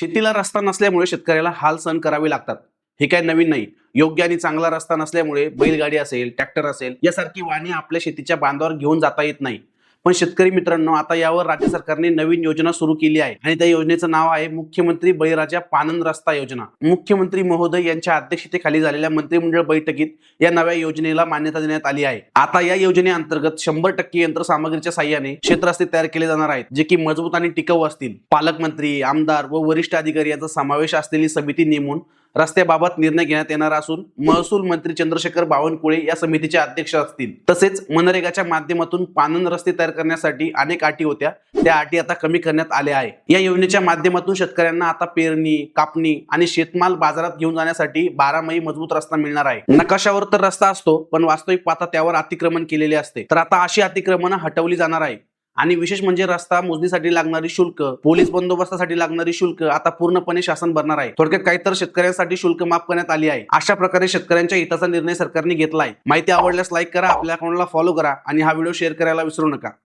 शेतीला रस्ता नसल्यामुळे शेतकऱ्याला हाल सहन करावे लागतात. हे काय नवीन नाही. योग्य आणि चांगला रस्ता नसल्यामुळे बैलगाडी असेल, ट्रॅक्टर असेल यासारखी वाहने आपल्या शेतीच्या बांधावर घेऊन जाता येत नाही. पण शेतकरी मित्रांनो, आता यावर राज्य सरकारने नवीन योजना सुरू केली आहे आणि त्या योजनेचं नाव आहे मुख्यमंत्री बळीराजा पानंद रस्ता योजना. मुख्यमंत्री महोदय यांच्या अध्यक्षतेखाली झालेल्या मंत्रिमंडळ बैठकीत या नव्या योजनेला मान्यता देण्यात आली आहे. आता या योजनेअंतर्गत 100% यंत्रसामग्रीच्या साह्याने क्षेत्ररस्ते तयार केले जाणार आहेत, जे की मजबूत आणि टिकाऊ असतील. पालकमंत्री, आमदार व वरिष्ठ अधिकारी यांचा समावेश असलेली समिती नेमून रस्त्याबाबत निर्णय घेण्यात येणार असून महसूल मंत्री चंद्रशेखर बावनकुळे या समितीचे अध्यक्ष असतील. तसेच मनरेगाच्या माध्यमातून पानंद रस्ते तयार करण्यासाठी अनेक अटी होत्या, त्या अटी आता कमी करण्यात आल्या आहे. या योजनेच्या माध्यमातून शेतकऱ्यांना आता पेरणी, कापणी आणि शेतमाल बाजारात घेऊन जाण्यासाठी 12 मजबूत रस्ता मिळणार आहे. नकाशावर तर रस्ता असतो, पण वास्तविक पाहता त्यावर अतिक्रमण केलेले असते. तर आता अशी अतिक्रमण हटवली जाणार आहे. आणि विशेष म्हणजे रस्ता मोजणीसाठी लागणारी शुल्क, पोलीस बंदोबस्तासाठी लागणारी शुल्क आता पूर्णपणे शासन भरणार आहे. थोडक्यात काही तर शेतकऱ्यांसाठी शुल्क माफ करण्यात आली आहे. अशा प्रकारे शेतकऱ्यांच्या हिताचा निर्णय सरकारने घेतला आहे. माहिती आवडल्यास लाईक करा, आपल्या अकाउंटला फॉलो करा आणि हा व्हिडिओ शेअर करायला विसरू नका.